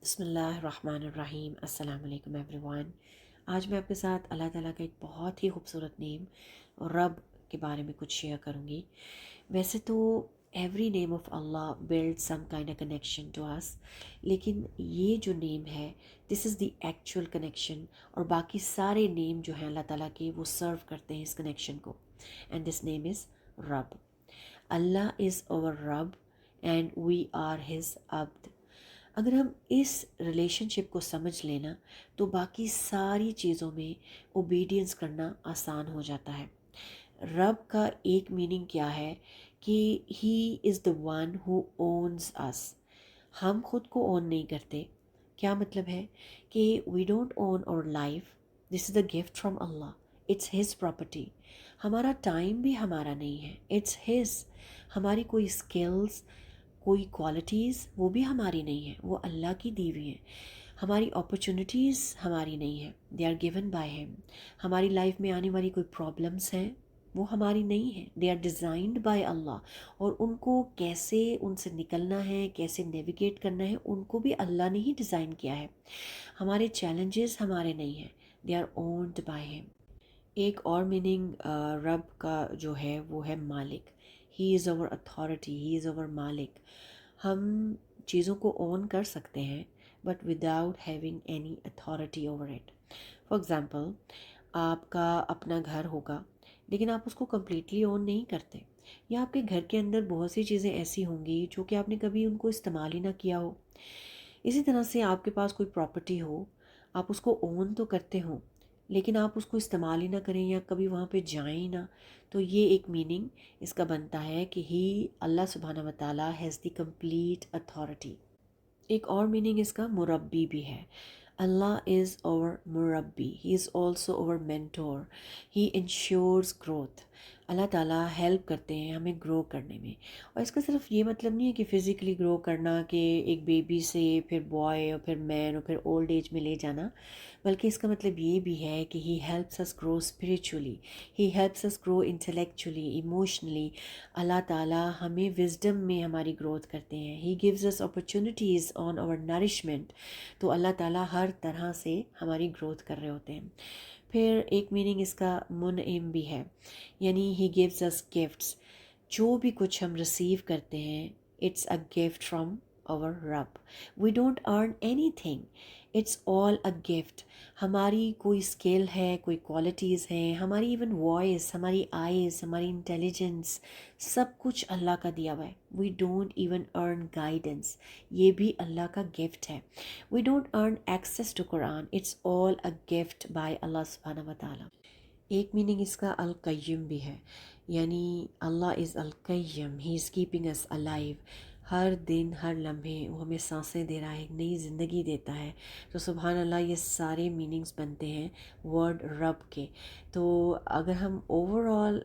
بسم اللہ الرحمن الرحیم۔ السلام علیکم ایوری ون۔ آج میں آپ کے ساتھ اللہ تعالیٰ کا ایک بہت ہی خوبصورت نیم اور رب کے بارے میں کچھ شیئر کروں گی۔ ویسے تو every name of Allah build some kind a connection to us, لیکن یہ جو نیم ہے دس از دی ایکچوئل کنیکشن، اور باقی سارے نیم جو ہیں اللہ تعالیٰ کے وہ سرو کرتے ہیں اس کنیکشن کو، اینڈ دس نیم از رب۔ اللہ از اوور رب اینڈ وی آر ہز عبد۔ اگر ہم اس ریلیشن شپ کو سمجھ لینا تو باقی ساری چیزوں میں اوبیڈینس کرنا آسان ہو جاتا ہے۔ رب کا ایک میننگ کیا ہے کہ ہی از دا ون ہو اونز اس۔ ہم خود کو اون نہیں کرتے۔ کیا مطلب ہے کہ وی don't own our life, this is the gift from Allah, it's his property. ہمارا ٹائم بھی ہمارا نہیں ہے، اٹس ہز۔ ہماری کوئی اسکلز، کوئی کوالٹیز وہ بھی ہماری نہیں ہیں، وہ اللہ کی دی ہوئی ہیں۔ ہماری اپرچونیٹیز ہماری نہیں ہیں، they are given by him. ہماری لائف میں آنے والی کوئی پرابلمس ہیں وہ ہماری نہیں ہیں، دے آر ڈیزائنڈ بائی اللہ، اور ان کو کیسے ان سے نکلنا ہے، کیسے نیویگیٹ کرنا ہے، ان کو بھی اللہ نے ہی ڈیزائن کیا ہے۔ ہمارے چیلنجز ہمارے نہیں ہیں، they are owned by him. ایک اور میننگ رب کا جو ہے وہ ہے مالک۔ He is our authority, he is our مالک۔ ہم چیزوں کو اون کر سکتے ہیں but without having any authority over it. For example, آپ کا اپنا گھر ہوگا لیکن آپ اس کو کمپلیٹلی اون نہیں کرتے، یا آپ کے گھر کے اندر بہت سی چیزیں ایسی ہوں گی جو کہ آپ نے کبھی ان کو استعمال ہی نہ کیا ہو۔ اسی طرح سے آپ کے پاس کوئی پراپرٹی ہو، آپ اس کو اون تو کرتے ہوں لیکن آپ اس کو استعمال ہی نہ کریں یا کبھی وہاں پہ جائیں ہی نہ، تو یہ ایک میننگ اس کا بنتا ہے کہ ہی اللہ سبحانہ و تعالیٰ ہیز دی کمپلیٹ اتھارٹی۔ ایک اور میننگ اس کا مربی بھی ہے۔ اللہ از اوور مربی، he is also over mentor, he ensures growth. اللہ تعالیٰ ہیلپ کرتے ہیں ہمیں گرو کرنے میں، اور اس کا صرف یہ مطلب نہیں ہے کہ فزیکلی گرو کرنا، کہ ایک بیبی سے پھر بوائے اور پھر مین اور پھر اولڈ ایج میں لے جانا، بلکہ اس کا مطلب یہ بھی ہے کہ he helps us grow spiritually, he helps us grow intellectually, emotionally. اللہ تعالیٰ ہمیں وزڈم میں ہماری گروتھ کرتے ہیں، ہی گیوز اس اپرچونیٹیز آن اور نرشمنٹ۔ تو اللہ تعالیٰ ہر طرح سے ہماری گروتھ کر رہے ہوتے ہیں۔ پھر ایک میننگ اس کا منعم بھی ہے، یعنی ہی گیوز اس گفٹس۔ جو بھی کچھ ہم ریسیو کرتے ہیں اٹس اے گفٹ فرام اور رب۔ We don't earn any thing, it's all a gift. ہماری کوئی اسکل ہے، کوئی کوالٹیز ہیں، ہماری ایون وائس، ہماری آئیز، ہماری انٹیلیجنس، سب کچھ اللہ کا دیا ہوا ہے۔ We don't even earn guidance, یہ بھی اللہ کا گفٹ ہے۔ We don't earn access to Quran, it's all a gift by اللہ سبحانہ و تعالیٰ۔ ایک میننگ اس کا القیم بھی ہے، یعنی اللہ از القیم، ہی از کیپنگ اس الائیو۔ ہر دن ہر لمحے وہ ہمیں سانسیں دے رہا ہے، ایک نئی زندگی دیتا ہے۔ تو سبحان اللہ، یہ سارے میننگز بنتے ہیں ورڈ رب کے۔ تو اگر ہم اوور آل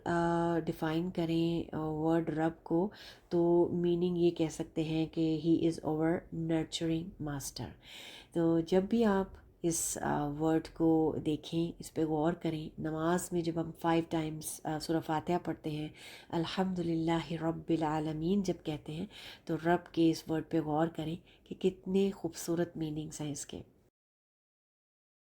ڈیفائن کریں ورڈ رب کو، تو میننگ یہ کہہ سکتے ہیں کہ ہی از اوور نرچرنگ ماسٹر۔ تو جب بھی آپ اس ورڈ کو دیکھیں، اس پہ غور کریں، نماز میں جب ہم 5 ٹائمز سورہ فاتحہ پڑھتے ہیں، الحمدللہ رب العالمین جب کہتے ہیں، تو رب کے اس ورڈ پہ غور کریں کہ کتنے خوبصورت میننگز ہیں اس کے۔